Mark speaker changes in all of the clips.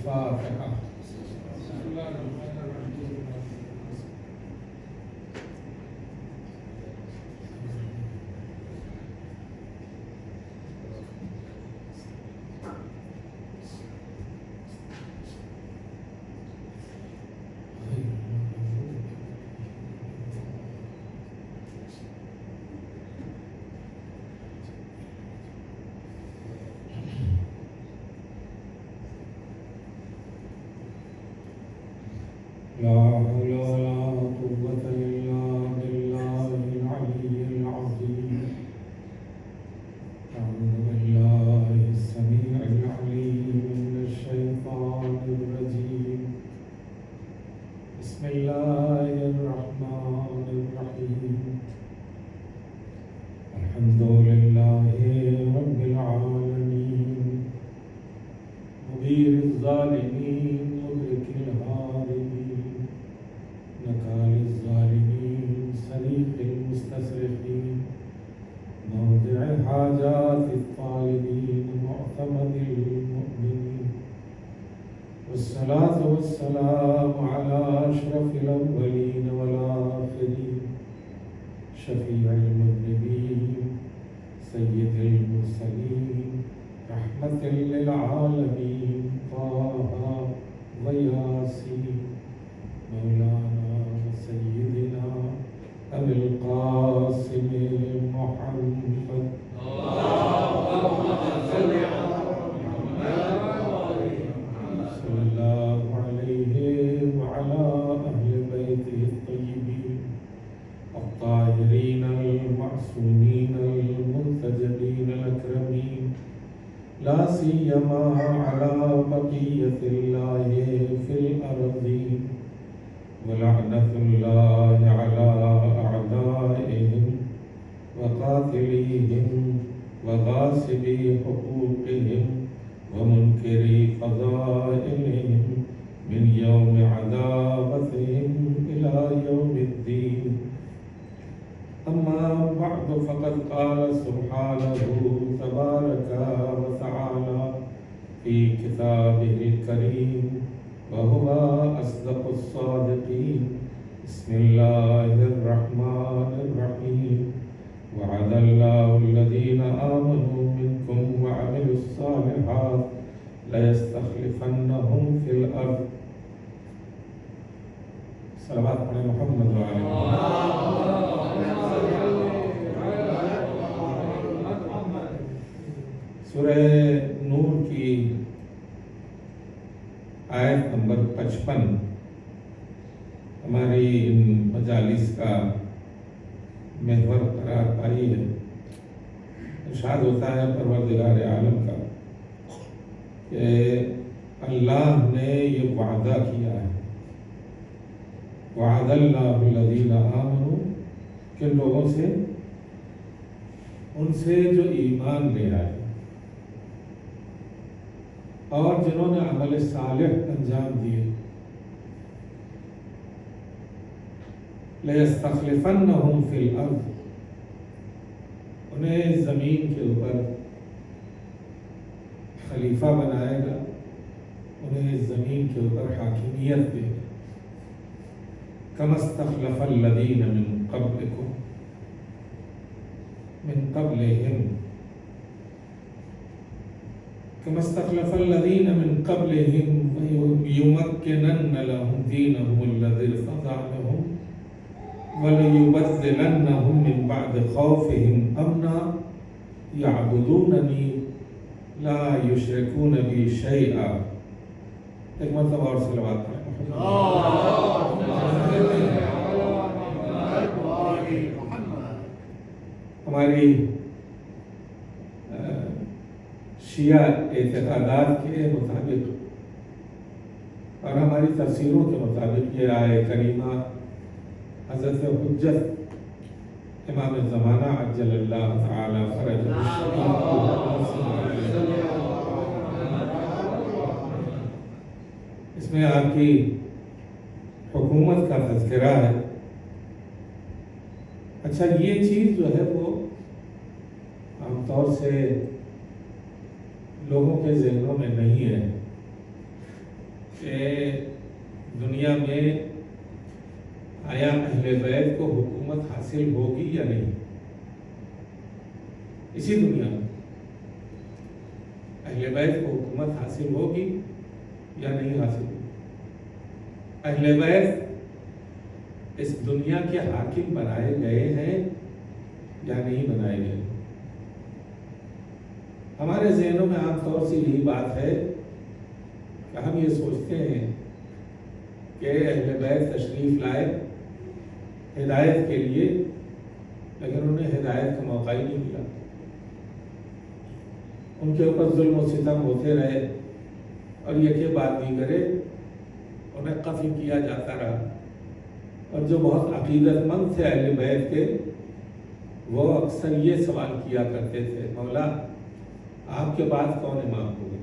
Speaker 1: الفاتحة. لا حول ولا قوة إلا بالله العلي العظيم. أعوذ بالله السميع العليم من الشيطان الرجيم. بسم الله الرحمن الرحيم. الحمد لله رب العالمين، مغير الظالمين، مدرك الهاربين، نكال الظالمين، صريخ المستصرخين، موضع حاجات الطالبين، معتمد المؤمنين. والصلاة والسلام على أشرف الأولين والآخرين، شفيع المذنبين، سيد المرسلين، رحمة للعالمين، طه وياسين، مولانا سيدنا أبي القاسم محمد. صلى الله عليه وعلى أهل بيته الطيبين الطاهرين المعصومين المنتجبين الأكرمين، لا سيما على بقية الله في الأرضين، ولعنة الله على أعدائهم وقاتليهم وغاصبي حقوقهم ومنكري فضائلهم من يوم عذابتهم إلى يوم الدين. أما بعد، فقد قال سبحانه تبارك وتعالى في كتابه الكريم وهو أصدق الصادقين. بسم الله الرحمن الرحيم. وعد الله الذين آمنوا منكم وعملوا الصالحات ليستخلفنهم في الأرض. صلوات على محمد وعلى سورہ نور کی آیت نمبر 55 ہماری ان مجالس کا محور قرار پائی ہے۔ ارشاد ہوتا ہے پروردگار عالم کا کہ اللہ نے یہ وعدہ کیا ہے، وعد اللہ الذین آمنوا، کہ لوگوں سے، ان سے جو ایمان لے آئے اور جنہوں نے عمل صالح انجام دیے، لَيَسْتَخْلِفَنَّهُمْ فِي الْأَرْضِ، انہیں زمین کے اوپر خلیفہ بنائے گا، انہیں زمین کے اوپر حاکمیت دے گا۔ كَمَا اسْتَخْلَفَ الَّذِينَ مِن قَبْلِكُمْ، من قبلهم، كما استخلف الذين من قبلهم ويمكنن لهم دينهم الذي ارتضى لهم وليبدلنهم من بعد خوفهم امنا يعبدونني لا يشركون بي شيئا۔ ایک مرتبہ اور صلوات پڑھیں۔ ہماری شیعہ اعتقادات کے مطابق اور ہماری تفسیروں کے مطابق یہ آیہ کریمہ حضرت حجت امام زمانہ عجل اللہ تعالی فرجہ اس میں آپ کی حکومت کا تذکرہ ہے۔ اچھا، یہ چیز جو ہے وہ عام طور سے لوگوں کے ذہنوں میں نہیں ہے کہ دنیا میں آیا اہل بیت کو حکومت حاصل ہوگی یا نہیں؟ اسی دنیا میں اہل بیت کو حکومت حاصل ہوگی یا نہیں حاصل ہوگی؟ اہل بیت اس دنیا کے حاکم بنائے گئے ہیں یا نہیں بنائے گئے؟ ہمارے ذہنوں میں عام طور سے یہی بات ہے کہ ہم یہ سوچتے ہیں کہ اہل بیت تشریف لائے ہدایت کے لیے، لیکن انہیں ہدایت کا موقع ہی نہیں ملا۔ ان کے اوپر ظلم و ستم ہوتے رہے اور یکے بعد دیگرے انہیں قتل کیا جاتا رہا۔ اور جو بہت عقیدت مند تھے اہل بیت کے، وہ اکثر یہ سوال کیا کرتے تھے، مولا آپ کے بعد کون امام ہوگا؟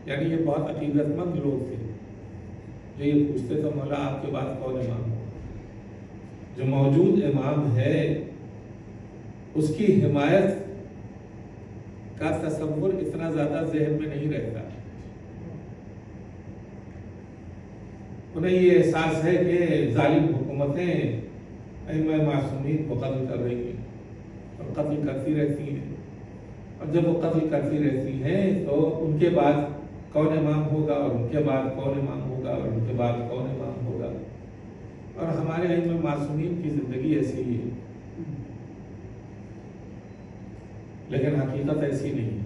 Speaker 1: یعنی یہ بہت عقیدت مند لوگ تھے جو یہ پوچھتے تھے، مولا آپ کے بعد کون امام ہوگا؟ جو موجود امام ہے اس کی حمایت کا تصور اتنا زیادہ ذہن میں نہیں رہتا۔ انہیں یہ احساس ہے کہ ظالم حکومتیں ائمہ معصومین کو قتل کر رہی ہیں اور قتل کرتی رہتی ہیں، اور جب وہ قتل کرتی رہتی ہیں تو ان کے بعد کون امام ہوگا، اور ان کے بعد کون امام ہوگا، اور ان کے بعد کون امام ہوگا۔ اور ہمارے ائمہ معصومین کی زندگی ایسی ہی ہے، لیکن حقیقت ایسی نہیں ہے۔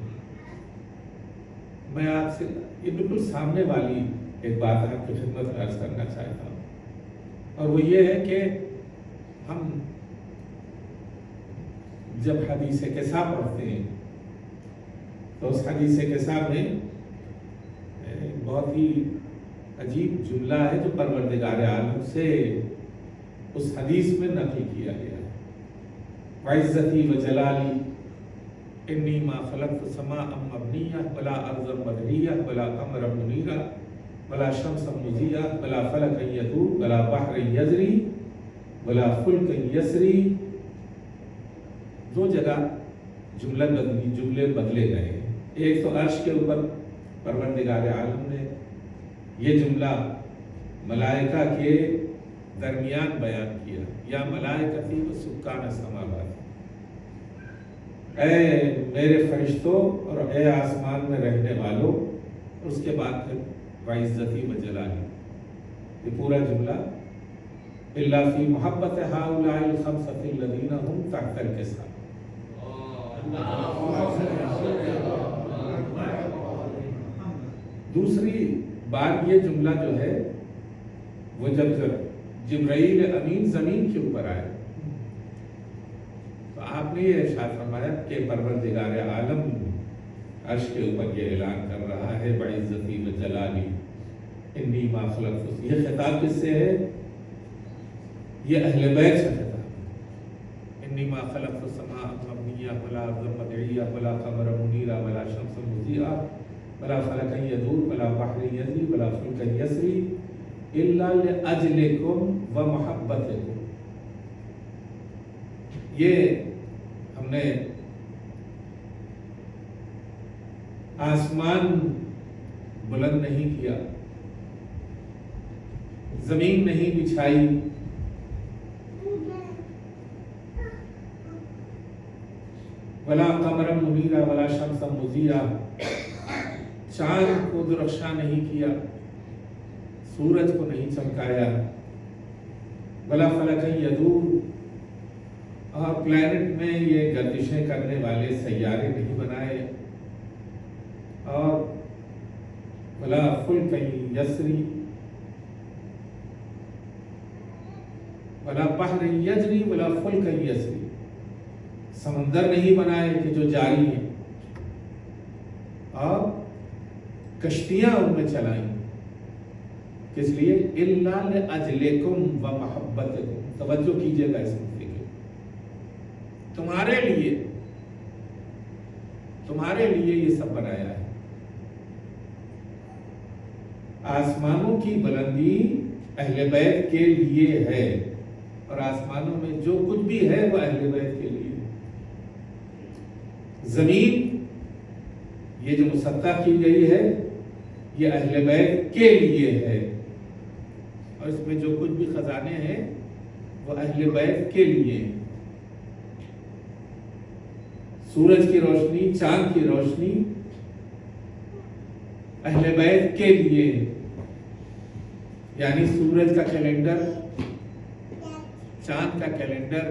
Speaker 1: میں آپ سے یہ بالکل سامنے والی ایک بات آپ کی خدمت میں عرض کرنا چاہتا ہوں، اور وہ یہ ہے کہ ہم جب حدیث قصہ پڑھتے ہیں تو اس حدیث قصہ میں بہت ہی عجیب جملہ ہے جو پروردگار عالم سے اس حدیث میں نقل کیا گیا ہے۔ وعزتی وجلالی انی ما خلقت سماء مبنیہ ولا ارضا مدنیہ ولا قمرا منیرا ولا شمسا مضیہ ولا فلکا یدور ولا بحر یجری ولا فلک یسری۔ دو جگہ جملے بدلے گئے ہیں۔ ایک تو عرش کے اوپر پروردگار عالم نے یہ جملہ ملائکہ کے درمیان بیان کیا، یا ملائکتی و سکان السماوات، اے میرے فرشتوں اور اے آسمان میں رہنے والوں۔ اس کے بعد پھر وعزتی و جلالی، یہ پورا جملہ الا فی محبت ہؤلاء الخمسۃ الذین هم تحت القصہ۔ دوسری بار یہ جملہ جو ہے وہ جب جبرائیل امین زمین کے اوپر آئے تو آپ نے یہ ارشاد فرمایا کہ پروردگار عالم عرش کے اوپر یہ اعلان کر رہا ہے بعزتی و جلالی انی ما خلقت۔ یہ خطاب کس سے ہے؟ یہ اہل بیت سے خطاب ہے۔ انی ما خلقت السماء مبنیہ ولا ارضا مدعیہ ولا قمرا منیرا ولا شمسا مضیہ ولا فلکا یدور ولا بحر یجری ولا فلکا یسری الا لاجلکم و محبتکم۔ یہ ہم نے آسمان بلند نہیں کیا، زمین نہیں بچھائی، ولا قمرا منیرا ولا شمسا مضیہ، چاند کو درخشاں نہیں کیا، سورج کو نہیں چمکایا، ولا فلک یدور، اور پلانٹ میں یہ گردشیں کرنے والے سیارے نہیں بنائے، اور ولا فلک یسری ولا بحر یجری ولا فلک یسری، سمندر نہیں بنائے کہ جو جاری ہیں، اور کشتیاں ان میں چلائیں، کس لیے؟ الا لاجلکم و محبتکم۔ توجہ کیجیے گا اس نقطے کی، تمہارے لیے یہ سب بنایا ہے۔ آسمانوں کی بلندی اہل بیت کے لیے ہے، اور آسمانوں میں جو کچھ بھی ہے وہ اہل بیت کے لیے۔ زمین یہ جو مسطح کی گئی ہے یہ اہل بیت کے لیے ہے، اور اس میں جو کچھ بھی خزانے ہیں وہ اہل بیت کے لیے ہیں۔ سورج کی روشنی، چاند کی روشنی اہل بیت کے لیے، یعنی سورج کا کیلنڈر، چاند کا کیلنڈر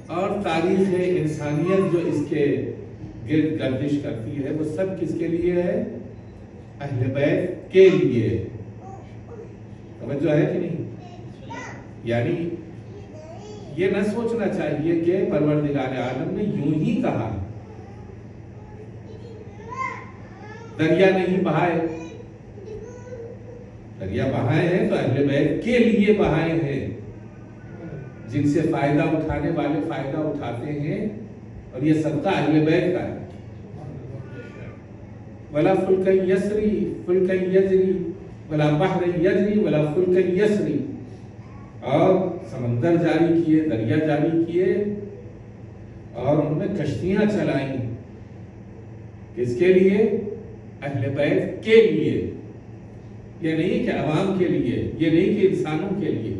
Speaker 1: اور تاریخ انسانیت جو اس کے گرد گردش کرتی ہے وہ سب کس کے لیے ہے؟ اہل بیت کے لیے۔ توجہ ہے کہ نہیں؟ یعنی یہ نہ سوچنا چاہیے کہ پروردگار عالم نے یوں ہی کہا، دریا نہیں بہائے، دریا بہائے ہیں تو اہل بیت کے لیے بہائے ہیں، جن سے فائدہ اٹھانے والے فائدہ اٹھاتے ہیں، اور یہ صدقہ اہل بیت کا ہے۔ وَلَا فُلْكًا يَسْرِي فُلْكًا يَجْرِي وَلَا بَحْرًا يَجْرِي وَلَا فُلْكًا يَسْرِي، اور سمندر جاری کیے، دریا جاری کیے، اور ان میں کشتیاں چلائیں، کس کے لیے؟ اہل بیت کے لیے۔ یہ نہیں کہ عوام کے لیے، یہ نہیں کہ انسانوں کے لیے،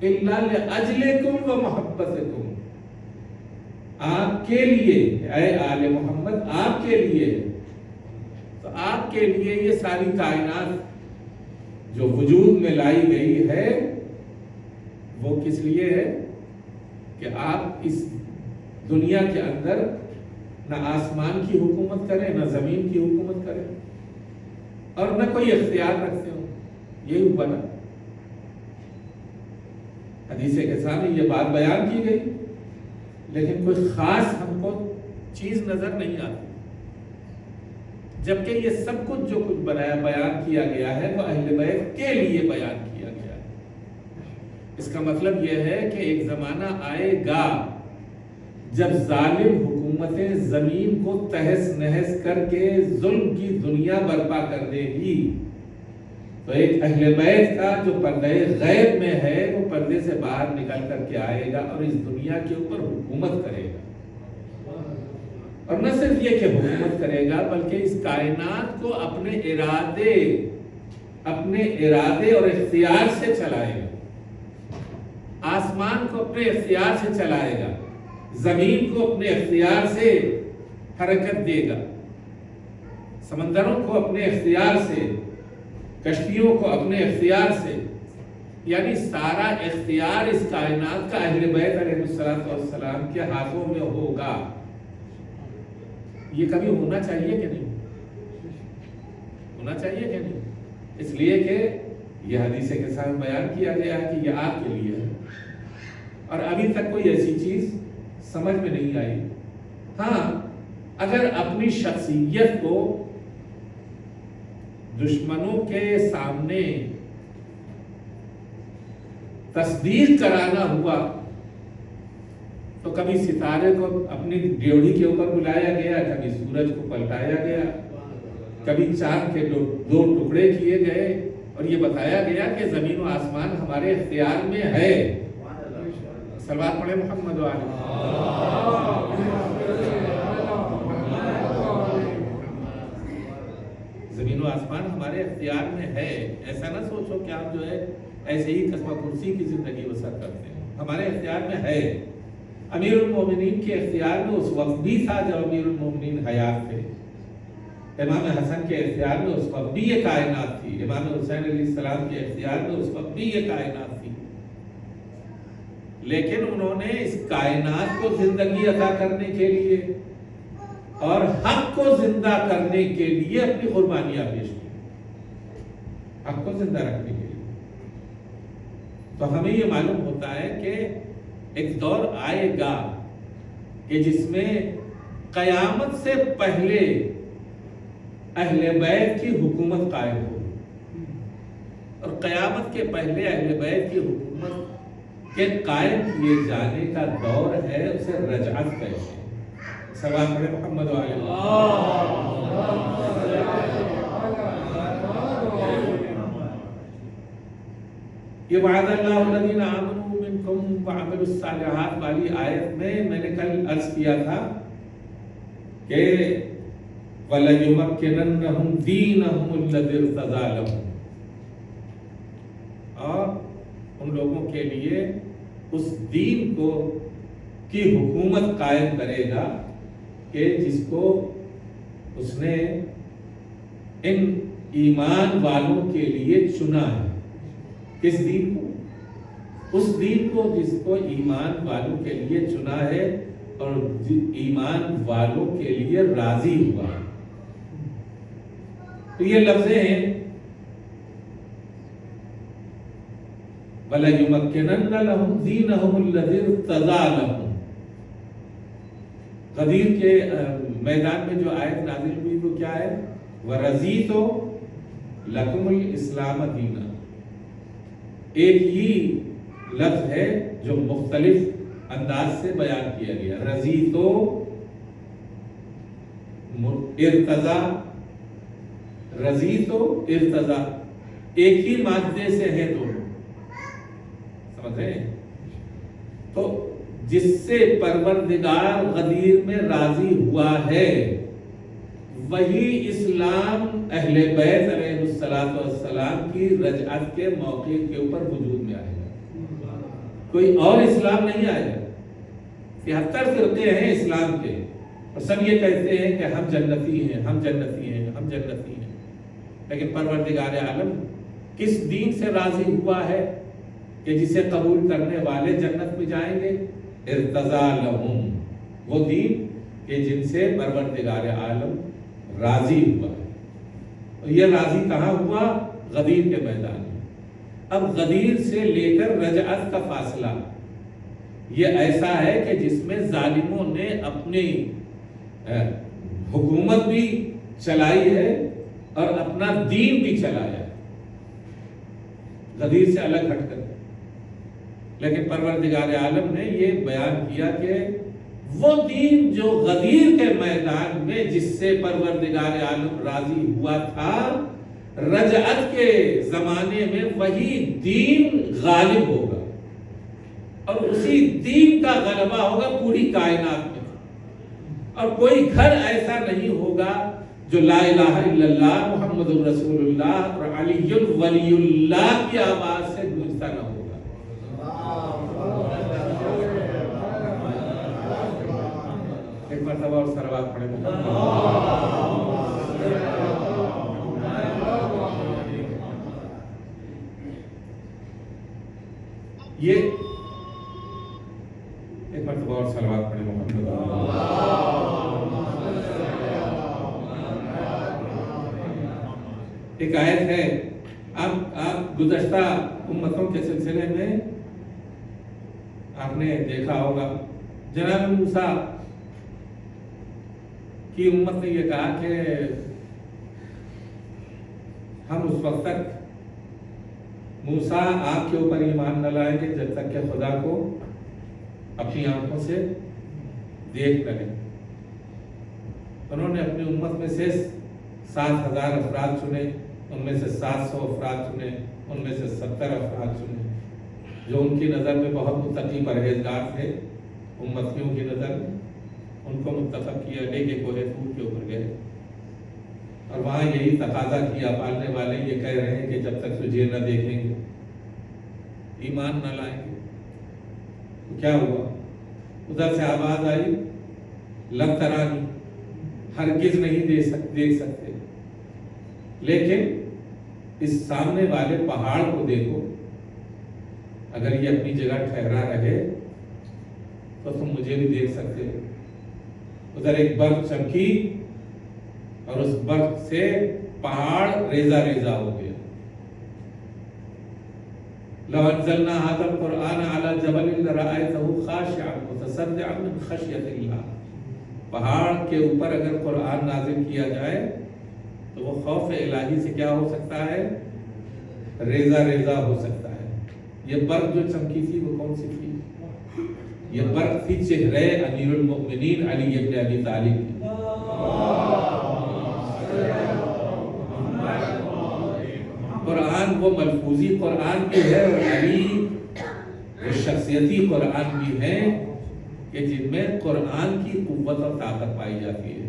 Speaker 1: إِلَّا لِأَجْلِكُمْ وَمَحَبَّتِكُمْ، آپ کے لیے، اے آل محمد آپ کے لیے۔ تو آپ کے لیے یہ ساری کائنات جو وجود میں لائی گئی ہے وہ کس لیے ہے؟ کہ آپ اس دنیا کے اندر نہ آسمان کی حکومت کریں، نہ زمین کی حکومت کریں، اور نہ کوئی اختیار رکھتے ہو، یہی بنا۔ حدیث کے سامنے یہ بات بیان کی گئی، لیکن کوئی خاص ہم کو چیز نظر نہیں آتی، جبکہ یہ سب کچھ جو کچھ بیان کیا گیا ہے وہ اہل بیت کے لیے بیان کیا گیا ہے۔ اس کا مطلب یہ ہے کہ ایک زمانہ آئے گا جب ظالم حکومتیں زمین کو تہس نہس کر کے ظلم کی دنیا برپا کر دے گی، تو ایک اہل بیت کا جو پردے غیب میں ہے وہ پردے سے باہر نکل کر کے آئے گا اور اس دنیا کے اوپر حکومت کرے گا، اور نہ صرف یہ کہ حکومت کرے گا بلکہ اس کائنات کو اپنے ارادے اور اختیار سے چلائے گا، آسمان کو اپنے اختیار سے چلائے گا، زمین کو اپنے اختیار سے حرکت دے گا، سمندروں کو اپنے اختیار سے، کشتیوں کو اپنے اختیار سے، یعنی سارا اختیار اس کائنات کا اہل بیت علیہ السلام کے ہاتھوں میں ہوگا۔ یہ کبھی ہونا چاہیے کہ نہیں؟ ہونا چاہیے کہ نہیں؟ اس لیے کہ یہ حدیث کے ساتھ بیان کیا گیا ہے کہ یہ آپ کے لیے ہے، اور ابھی تک کوئی ایسی چیز سمجھ میں نہیں آئی۔ ہاں، اگر اپنی شخصیت کو دشمنوں کے سامنے تصدیق کرانا ہوا تو کبھی ستارے کو اپنی ڈیوڑی کے اوپر بلایا گیا، کبھی سورج کو پلٹایا گیا، کبھی چاند کے دو ٹکڑے کیے گئے، اور یہ بتایا گیا کہ زمین و آسمان ہمارے اختیار میں ہے۔ صلوات پڑھے محمد والے۔ زمین و آسمان ہمارے اختیار میں ہے، ایسا نہ سوچو کہ آپ جو ہے ایسے ہی قصبہ کرسی کی زندگی بسر کرتے ہیں، ہمارے اختیار میں ہے۔ امیر المومنین کے اختیار میں اس وقت بھی تھا جب امیر المومنین حیات تھے، امام حسن کے اختیار میں اس وقت بھی یہ کائنات تھی، امام حسین علیہ السلام کے اختیار میں اس وقت بھی یہ کائنات تھی، لیکن انہوں نے اس کائنات کو زندگی عطا کرنے کے لیے اور حق کو زندہ کرنے کے لیے اپنی قربانیاں پیش کی، حق کو زندہ رکھنے کے لیے۔ تو ہمیں یہ معلوم ہوتا ہے کہ ایک دور آئے گا کہ جس میں قیامت سے پہلے اہل بیت کی حکومت قائم ہوگی، اور قیامت کے پہلے اہل بیت کی حکومت کے قائم کیے جانے کا دور ہے، اسے رجعت کہتے ہیں۔ صلوات پڑھے محمد والے۔ یہ وعد اللہ الذین آمنوا منکم وعملوا الصالحات والی آیت میں نے کل عرض کیا تھا کہ وَلَيُمَكِّنَنَّهُمْ دِينَهُمُ الَّذِي ارْتَضَىٰ لَهُمْ، اور ان لوگوں کے لیے اس دین کو کی حکومت قائم کرے گا کہ جس کو اس نے ان ایمان والوں کے لیے چنا ہے۔ کس دین کو؟ اس دین کو جس کو ایمان والوں کے لیے چنا ہے اور ایمان والوں کے لیے راضی ہوا ہے۔ تو یہ لفظیں ہیں وَلَيُمَكِّنَنَّ لَهُمْ دِينَهُمُ الَّذِي ارْتَضَىٰ لَهُمْ۔ غدیر کے میدان میں جو آیت نازل ہوئی وہ کیا ہے؟ وَرَضِيتُ لَكُمُ الْإِسْلَامَ دِينًا۔ ایک ہی لفظ ہے جو مختلف انداز سے بیان کیا گیا۔ رضیت ارتضا، رضیت ارتضا، ایک ہی مادے سے ہے دونوں، سمجھ رہے ہیں؟ تو جس سے پروردگار غدیر میں راضی ہوا ہے وہی اسلام اہل بیت علیہ السلام کی رجعت کے موقع کے اوپر وجود میں آئے گا، کوئی اور اسلام نہیں آئے گا۔ 73 فرقے ہیں اسلام کے اور سب یہ کہتے ہیں کہ ہم جنتی ہیں، ہم جنتی ہیں، ہم جنتی ہیں، لیکن پروردگار عالم کس دین سے راضی ہوا ہے کہ جسے قبول کرنے والے جنت میں جائیں گے؟ ارتضیٰ لہم، وہ دین کہ جن سے پروردگار عالم راضی ہوا ہے۔ اور یہ راضی کہاں ہوا؟ غدیر کے میدان میں۔ اب غدیر سے لے کر رجعت کا فاصلہ یہ ایسا ہے کہ جس میں ظالموں نے اپنی حکومت بھی چلائی ہے اور اپنا دین بھی چلایا ہے، غدیر سے الگ ہٹ کر۔ لیکن پروردگار عالم نے یہ بیان کیا کہ وہ دین جو غدیر کے میدان میں جس سے پروردگار عالم راضی ہوا تھا، رجعت کے زمانے میں وہی دین غالب ہوگا اور اسی دین کا غلبہ ہوگا پوری کائنات میں، اور کوئی گھر ایسا نہیں ہوگا جو لا الہ الا اللہ محمد رسول اللہ اور علی ولی اللہ کی آواز سے گونجتا نہ ہوگا۔ ایک مرتبہ اور سروات پڑھے یہ ایک مرتبہ اور سلوات پڑھے محمد۔ ایک آیت ہے، آپ گزشتہ امتوں کے سلسلے میں آپ نے دیکھا ہوگا، جناب موسیٰ کی امت نے یہ کہا کہ ہم اس وقت تک موسیٰ آپ کے اوپر ایمان نہ لائیں گے جب تک کہ خدا کو اپنی آنکھوں سے دیکھ کریں۔ انہوں نے اپنی امت میں سے 7,000 افراد چنے، ان میں سے 700 افراد چنے، ان میں سے 70 افراد چنے جو ان کی نظر میں بہت متقی پرہیزگار تھے امتیوں کی نظر میں۔ ان کو منتخب کیا، لے کے کوہ طور کے اوپر گئے اور وہاں یہی تقاضا کیا، پالنے والے یہ کہہ رہے ہیں کہ جب تک تجھے نہ دیکھیں گے ایمان نہ لائیں گے۔ تو کیا ہوا؟ ادھر سے آواز آئی لن ترانی، ہرگز نہیں دیکھ سکتے، لیکن اس سامنے والے پہاڑ کو دیکھو، اگر یہ اپنی جگہ ٹھہرا رہے تو تم مجھے بھی دیکھ سکتے ہو۔ ادھر ایک برق چمکی اور اس برق سے پہاڑ ریزہ ریزہ ہو گیا۔ لو انزلنا هذا القرآن على جبل لرأيته خاشعا متصدعا من خشية الله، پہاڑ کے اوپر اگر قرآن نازل کیا جائے تو وہ خوف الہی سے کیا ہو سکتا ہے؟ ریزہ ریزہ ہو سکتا ہے۔ یہ برق جو چمکی تھی وہ کون سی تھی؟ یہ برق تھی چہرے امیر المؤمنین علی ابن ابی طالب کی۔ قرآن وہ ملفوظی قرآن بھی ہے اور علی وہ شخصیتی قرآن بھی ہے کہ جن میں قرآن کی قوت اور طاقت پائی جاتی ہے۔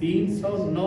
Speaker 1: 309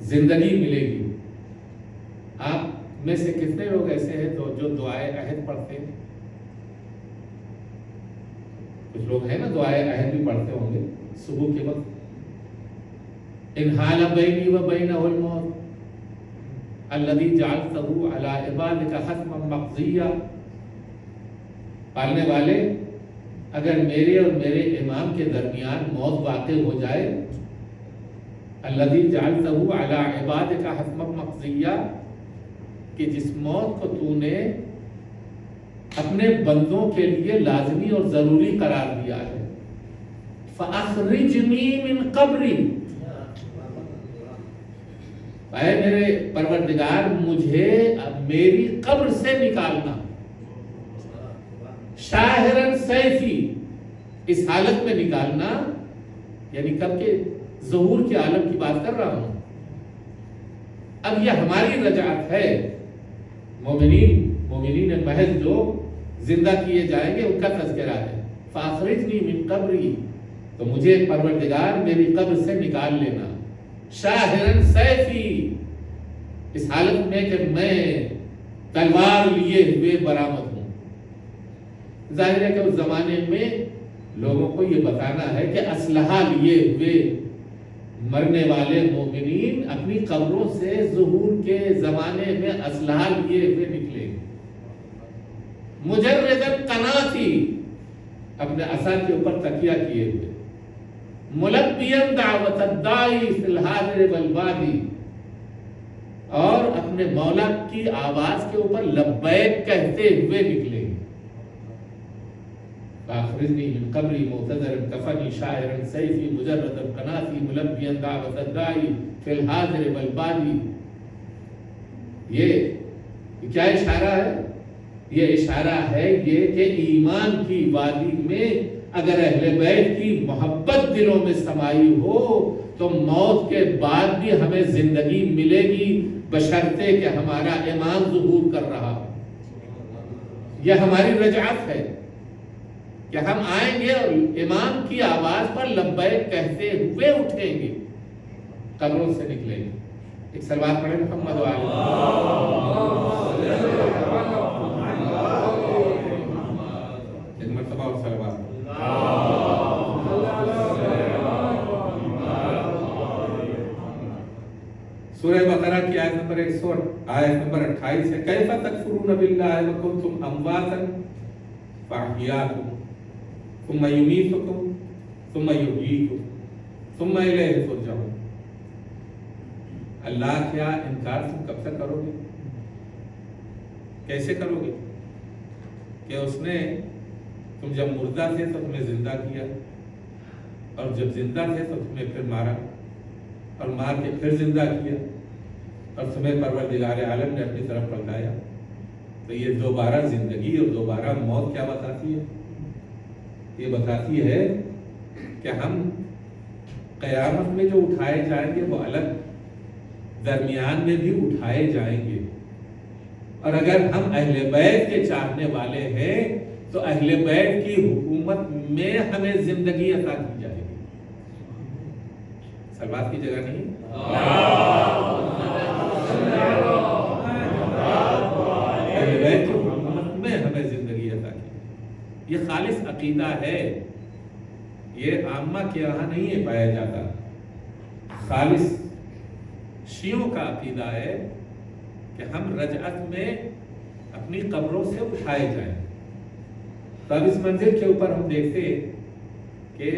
Speaker 2: زندگی ملے گی. آپ میں سے کتنے لوگ ایسے ہیں جو دعائے عہد پڑھتے ہیں؟ کچھ لوگ ہیں نا دعائے عہد بھی پڑھتے ہوں گے صبح کے وقت. ان حال بینی و بینہ الموت الذی جعلتہ علی عبادک حتما مقضیا. پالنے والے، اگر میرے اور میرے امام کے درمیان موت واقع ہو جائے، الذی جعلتہ علی عبادک حتما مقضیا، کہ جس موت کو تو نے اپنے بندوں کے لیے لازمی اور ضروری قرار دیا ہے، فَأَخْرِجْنِي مِنْ قَبْرِي، اے میرے پروردگار مجھے میری قبر سے نکالنا. شاہرن سیفی، اس حالت میں نکالنا، یعنی کب کے ظہور کے عالم کی بات کر رہا ہوں. اب یہ ہماری رجعت ہے. مومنین محض جو زندہ کیے جائیں گے ان کا تذکرہ ہے. فاخرجنی من قبری، تو مجھے پروردگار میری قبر سے نکال لینا. شاہرن سیفی، اس حالت میں کہ میں تلوار لیے ہوئے برآمد ہوں. ظاہر ہے کہ اس زمانے میں لوگوں کو یہ بتانا ہے کہ اسلحہ لیے ہوئے مرنے والے مومنین اپنی قبروں سے ظہور کے زمانے میں اسلحہ لیے ہوئے نکلے. مجردن قناتی، اپنے عصا کے اوپر تکیہ کیے ہوئے. ملبین دعوت الدائی فی الحاضر والبادی، اور اپنے مولا کی آواز کے اوپر لبیک کہتے ہوئے نکلے. فاخرجنی من قبری معتذرا کفنی شاعرا سیفی مجردا قناتی ملبیا دعوت الدائی فی الحاضر والبادی. یہ کیا اشارہ ہے؟ یہ اشارہ ہے یہ کہ ایمان کی وادی میں اگر اہل بیت کی محبت دلوں میں سمائی ہو تو موت کے بعد بھی ہمیں زندگی ملے گی، بشرطے کہ ہمارا ایمان ظہور کر رہا. یہ ہماری رجعت ہے کہ ہم آئیں گے اور امام کی آواز پر لبیک کہتے ہوئے اٹھیں گے، قبروں سے نکلیں گے. ایک صلوات پڑھیں محمد ایک مرتبہ اور صلوات. سورہ بقرہ کی آیت نمبر 28 ہے. کیف تکفرون باللہ وکنتم امواتا فاحیاکم ثم یمیتکم ثم یحییکم ثم الیہ ترجعون. اللہ کیا انکار تم کب تک کرو گے؟ کیسے کرو گے کہ اس نے تم جب مردہ تھے تو تمہیں زندہ کیا، اور جب زندہ تھے تو تمہیں پھر مارا، اور مار کے پھر زندہ کیا، اور تمہیں پروردگار عالم نے اپنی طرف پلٹایا. تو یہ دوبارہ زندگی اور دوبارہ موت کیا بتاتی ہے؟ یہ بتاتی ہے کہ ہم قیامت میں جو اٹھائے جائیں گے وہ الگ، درمیان میں بھی اٹھائے جائیں گے. اور اگر ہم اہل بیت کے چاہنے والے ہیں تو اہل بیت کی حکومت میں ہمیں زندگی عطا کی جائے گی. سلوات کی جگہ نہیں، اہل بیت کی حکومت میں ہمیں زندگی عطا کی. یہ خالص عقیدہ ہے، یہ عامہ کے یہاں نہیں پایا جاتا. خالص شیعوں کا عقیدہ ہے کہ ہم رجعت میں اپنی قبروں سے اٹھائے جائیں. تو اب اس منزل کے اوپر ہم دیکھتے کہ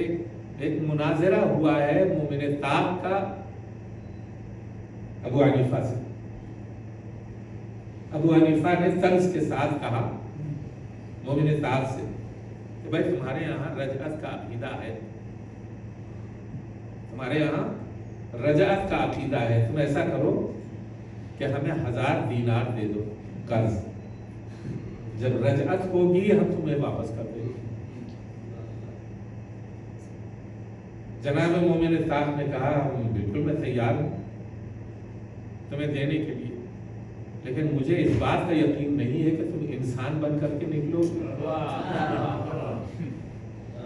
Speaker 2: ایک مناظرہ ہوا ہے مومن طاق کا ابو حنیفہ سے. ابو حنیفہ نے طرز کے ساتھ کہا مومن طاق سے کہ بھائی تمہارے یہاں رجعت کا عقیدہ ہے، تمہارے یہاں رجعت کا عقیدہ ہے، تم ایسا کرو کہ ہمیں 1000 دینار دے دو قرض، جب رجعت ہوگی ہم تمہیں واپس کر دیں گے. جناب مومن طاق نے کہا بالکل میں تیار ہوں تمہیں دینے کے لیے، لیکن مجھے اس بات کا یقین نہیں ہے کہ تم انسان بن کر کے نکلو گے.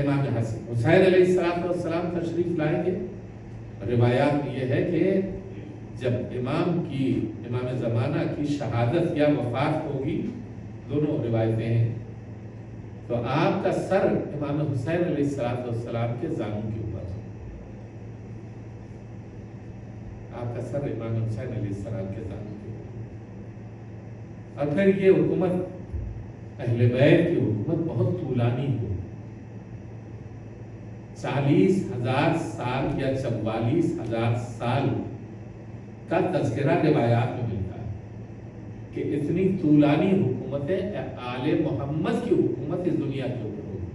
Speaker 2: امام حسین علیہ السلام تشریف لائیں گے. روایات میں یہ ہے کہ جب امام زمانہ کی شہادت یا وفات ہوگی، دونوں روایتیں ہیں، تو آپ کا سر امام حسین علیہ السلام کے زانوں کے اوپر، آپ کا سر امام حسین علیہ السلام کے زانوں کے اوپر. اور پھر یہ حکومت اہل بیت کی حکومت بہت طولانی ہو، 40,000 سال یا 44,000 سال کا تذکرہ روایات میں ملتا ہے کہ اتنی طولانی حکومت آل محمد کی حکومت اس دنیا کے اوپر ہوگی.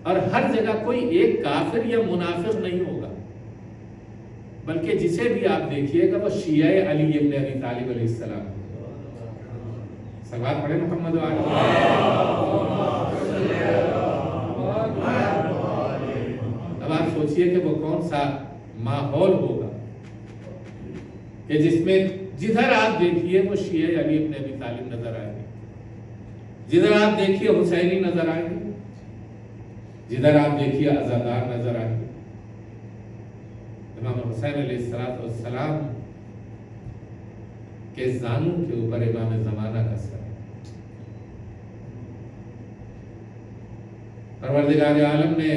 Speaker 2: اور ہر جگہ کوئی ایک کافر یا منافق نہیں ہوگا، بلکہ جسے بھی آپ دیکھیے گا وہ شیعہ علی ابن ابی طالب علیہ السلام. صلوات پڑھیں محمد و آل محمد. اب آپ سوچئے کہ وہ کون سا ماحول ہوگا کہ جس میں جدھر آپ دیکھیے وہ شیعہ علی ابن ابی طالب نظر آئیں گے، جدھر آپ دیکھیے حسینی نظر آئیں گے، جدھر آپ دیکھیے عزادار نظر آئیں گے. امام حسین علیہ السلام کے زانوں کے اوپر امام زمانہ کا سر. پروردگار عالم نے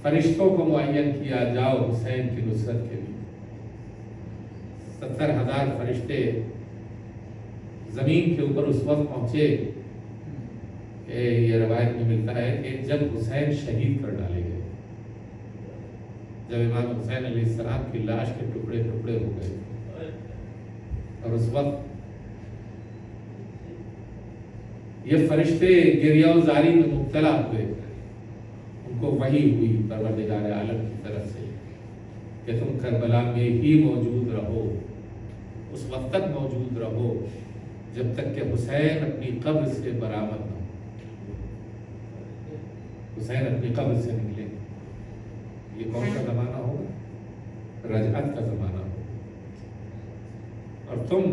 Speaker 2: فرشتوں کو معین کیا، جاؤ حسین کی نصرت کے لیے. 70,000 فرشتے زمین کے اوپر اس وقت پہنچے کہ یہ روایت میں ملتا ہے کہ جب حسین شہید کر ڈالے گئے، جب امام حسین علیہ السلام کی لاش کے ٹکڑے ٹکڑے ہو گئے، اور اس وقت یہ فرشتے گریہ و زاری میں مبتلا ہوئے. ان کو وحی ہوئی پروردگار عالم کی طرف سے کہ تم کربلا میں ہی موجود رہو، اس وقت تک موجود رہو جب تک کہ حسین اپنی قبر سے برآمد نہ ہو. حسین اپنی قبر سے نکلے. یہ کون سا زمانہ ہوگا؟ رجعت کا زمانہ ہوگا. اور تم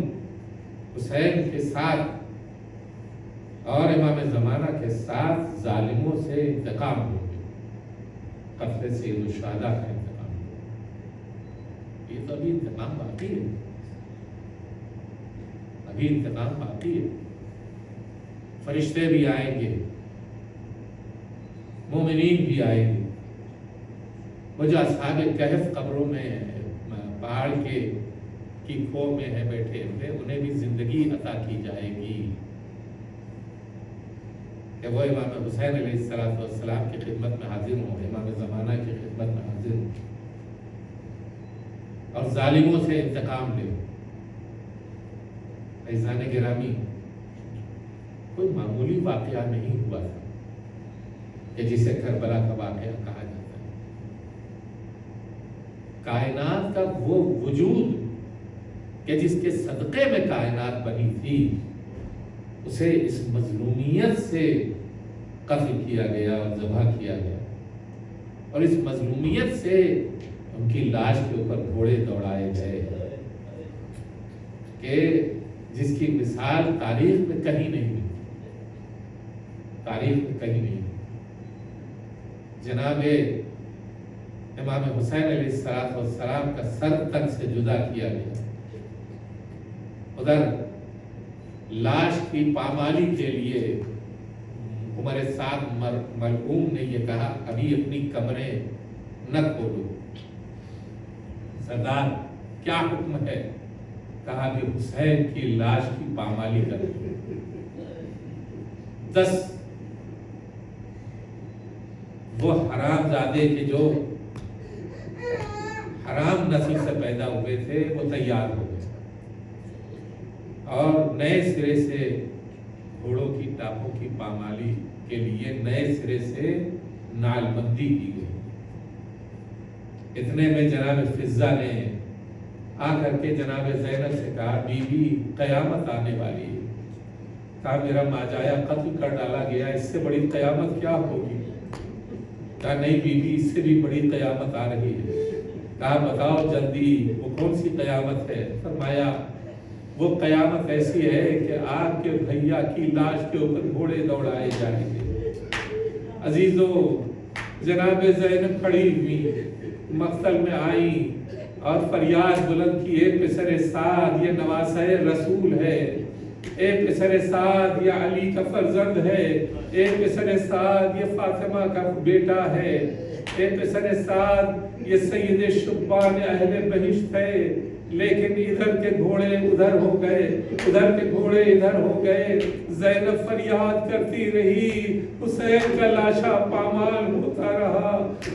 Speaker 2: حسین کے ساتھ اور امام زمانہ کے ساتھ ظالموں سے انتقام لو گے، قتل سید الشہداء کا انتقام لو گے. یہ تو ابھی انتقام باقی ہے، ابھی انتقام باقی ہے. فرشتے بھی آئیں گے، مومنین بھی آئیں گے. وہ جو اصحاب کہف قبروں میں پہاڑ کی کھو میں ہے بیٹھے ہوئے، انہیں بھی زندگی عطا کی جائے گی کہ وہ امام حسین علیہ السلام کی خدمت میں حاضر ہوں، امام زمانہ کی خدمت میں حاضر ہوں اور ظالموں سے انتقام لے. عزیزان گرامی، کوئی معمولی واقعہ نہیں ہوا تھا کہ جسے کربلا کا واقعہ کہا جاتا ہے. کائنات کا وہ وجود کہ جس کے صدقے میں کائنات بنی تھی، اسے اس مظلومیت سے قتل کیا گیا اور ذبح کیا گیا، اور اس مظلومیت سے ان کی لاش کے اوپر گھوڑے دوڑائے گئے کہ جس کی مثال تاریخ میں کہیں نہیں ملتی، تاریخ میں کہیں نہیں. جناب امام حسین علیہ السلام کا سر تن سے جدا کیا گیا. ادھر لاش کی پامالی کے لیے عمر سعد ملعون نے یہ کہا ابھی اپنی کمریں نہ کھولو. سردار کیا حکم ہے؟ کہا کہ حسین کی لاش کی پامالی کر 10 وہ حرام زادے کے جو حرام نسل سے پیدا ہوئے تھے وہ تیار ہو گئے اور نئے سرے سے گھوڑوں کی ٹاپوں کی پامالی کے لیے نئے سرے سے نعل بندی کی گئی. اتنے میں جناب فضہ نے آ کر کے جناب زینب سے کہا بی بی قیامت آنے والی ہے. کہا میرا ماجایا قتل کر ڈالا گیا، اس سے بڑی قیامت کیا ہوگی؟ کہا نہیں بی بی، اس سے بھی بڑی قیامت آ رہی ہے. کہا بتاؤ جلدی وہ کون سی قیامت ہے؟ فرمایا وہ قیامت ایسی ہے کہ آپ کے بھیا کی لاش کے اوپر گھوڑے دوڑائے جائیں گے۔ عزیزو، جناب زینب کھڑی ہوئی مقتل میں آئی اور فریاد بلند کی، اے پسر سعد، یہ نواسہ رسول ہے، اے پسر سعد، یہ علی کا فرزند ہے، اے پسر سعد، یہ فاطمہ کا بیٹا ہے، اے پسر سعد، یہ سید شبان اہل بہشت ہے۔ لیکن ادھر کے گھوڑے ادھر ہو گئے، ادھر کے گھوڑے ادھر ہو گئے۔ زینب فریاد کرتی رہی، حسین کا لاشا پامال ہوتا رہا۔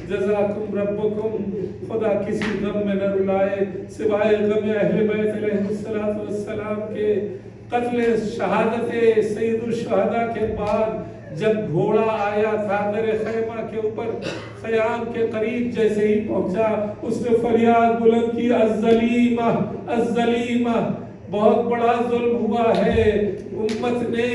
Speaker 2: جزاکم ربکم، خدا کسی غم میں نہ رلائے سوائے غم اہل بیت علیہ السلام کے۔ قتل شہادت سید الشہداء کے بعد جب گھوڑا آیا تھا در خیمہ کے اوپر، خیام کے قریب جیسے ہی پہنچا، اس نے فریاد بلند کی، الظلیمہ الظلیمہ، بہت بڑا ظلم ہوا ہے، امت نے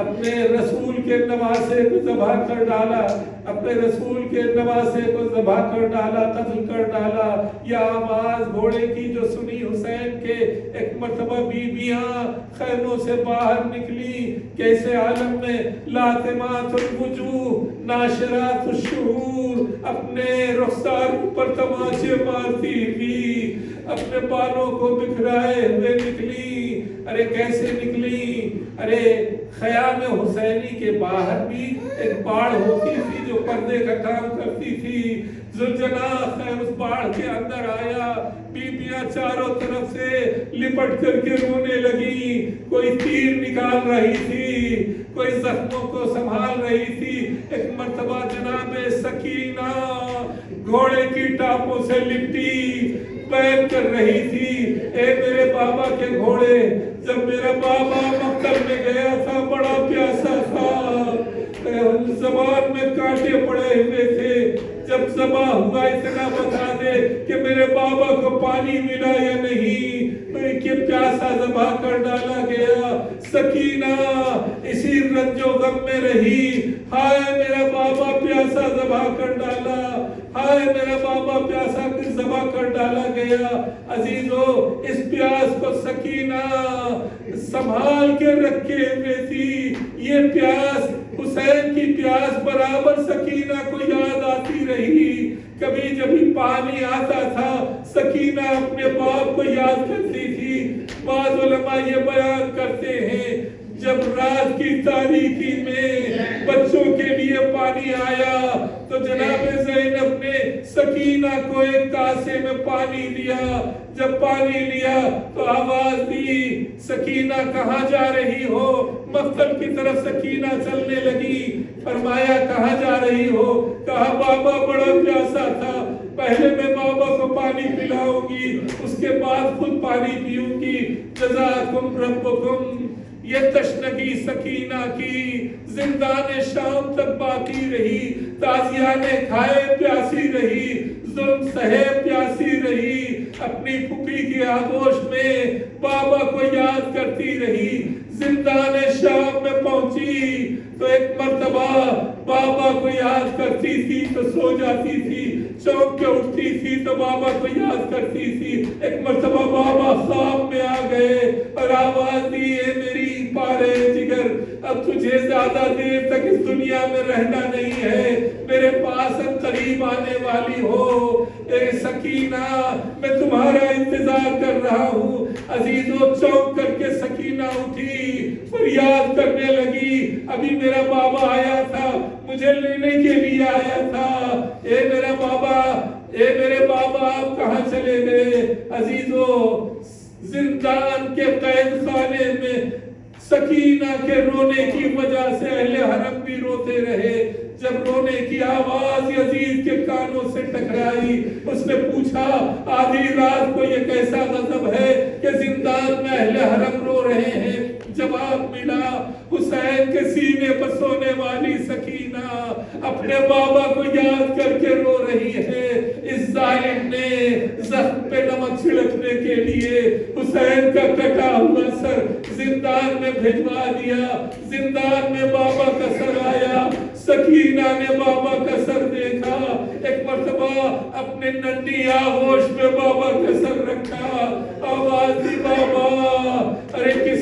Speaker 2: اپنے رسول کے نواسے کو ذبح کر ڈالا، اپنے رسول کے نواسے کو ذبح کر ڈالا، قتل کر ڈالا۔ یہ آواز گھوڑے کی جو سنی حسین کے، ایک مرتبہ بیویاں خیموں سے باہر نکلی، کیسے عالم میں لاتمات الوجوہ ناشرات الشعور، اپنے رخسار پر تماچے مارتی ہوئی، اپنے بالوں کو بکھرائے ہوئے نکلی۔ ارے کیسے نکلی؟ ارے خیام حسینی کے باہر بھی ایک باڑ ہوتی تھی جو پردے کا کام کرتی تھی۔ ذوالجناح خیر اس باڑ کے اندر آیا، بیویاں چاروں طرف سے لپٹ کر کے رونے لگی، کوئی تیر نکال رہی تھی، کوئی زخموں کو سنبھال رہی تھی۔ ایک مرتبہ جناب سکینہ گھوڑے کی ٹاپوں سے لپٹی بیان کر رہی تھی، اے میرے بابا کے گھوڑے، جب میرا بابا مکتب میں گیا تھا بڑا پیاسا تھا، زبان میں کانٹے پڑے ہوئے تھے، جب ذبح ہوا اتنا بتا دے کہ میرے بابا کو پانی ملا یا نہیں، کہ پیاسا ذبح کر ڈالا گیا۔ سکینہ اسی رنج و غم میں رہی، ہائے میرا بابا پیاسا ذبح کر ڈالا، ہائے میرا بابا پیاسا ذبح کر ڈالا گیا۔ عزیزو، اس پیاس کو سکینہ سنبھال کے رکھے ہوئے تھی۔ یہ پیاس حسین کی پیاس برابر سکینہ کو یاد آتی رہی۔ کبھی جب پانی آتا تھا سکینہ اپنے باپ کو یاد کرتی تھی۔ بعض علماء یہ بیان کرتے ہیں جب رات کی تاریکی میں بچوں کے لیے پانی آیا تو جناب زینب نے سکینہ کو ایک کاسے میں پانی دیا۔ جب پانی لیا تو آواز دی، سکینہ کہاں جا رہی ہو؟ مقتل کی طرف سکینہ چلنے لگی۔ فرمایا کہاں جا رہی ہو؟ کہا بابا بڑا پیاسا تھا، پہلے میں بابا کو پانی پلاؤں گی، اس کے بعد خود پانی پیوں گی۔ جزاکم ربکم۔ یہ تشنگی سکینہ کی زندان شام تک باقی رہی، تازیانے کھائے پیاسی رہی، ظلم سہے پیاسی رہی، اپنی پھوپھی کی آغوش میں بابا کو یاد کرتی رہی۔ زندان شام میں پہنچی تو ایک مرتبہ بابا کو یاد کرتی تھی تو سو جاتی تھی، چونک کے اٹھتی تھی تو بابا کو یاد کرتی تھی۔ ایک مرتبہ بابا خواب میں آ گئے اور آواز دی، اے میری پارے جگر، اب تجھے زیادہ دیر تک اس دنیا میں رہنا نہیں ہے، میرے پاس اب قریب آنے والی ہو۔ اے سکینہ میں تمہارا انتظار کر رہا ہوں۔ عزیزو، چونک کر کے سکینہ اٹھی، فریاد کرنے لگی، ابھی میرا بابا آیا تھا، مجھے لینے کے لیے آیا تھا، اے میرا بابا، اے میرے بابا آپ کہاں چلے گئے؟ عزیزو، زندان کے قید خانے میں سکینہ کے رونے کی وجہ سے اہل حرم بھی روتے رہے۔ جب رونے کی آواز یزید کے کانوں سے ٹکرائی، اس نے پوچھا آدھی رات کو یہ کیسا غضب ہے کہ زندان میں اہل حرم رو رہے ہیں؟ جواب ملا، حسین کے سینے پر سونے والی سکینہ اپنے بابا کو یاد کر کے رو رہی ہے۔ اس ظالم نے زخم پہ نمک چھڑکنے کے لیے حسین کا کٹا ہوا سر زندان میں بھجوا دیا۔ زندان میں بابا کا سر آیا، سکینہ نے بابا کا سر دیکھا، ایک مرتبہ اپنے ننھی آغوش میں بابا کا سر رکھا، آواز دی، بابا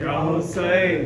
Speaker 3: Ya Hussein.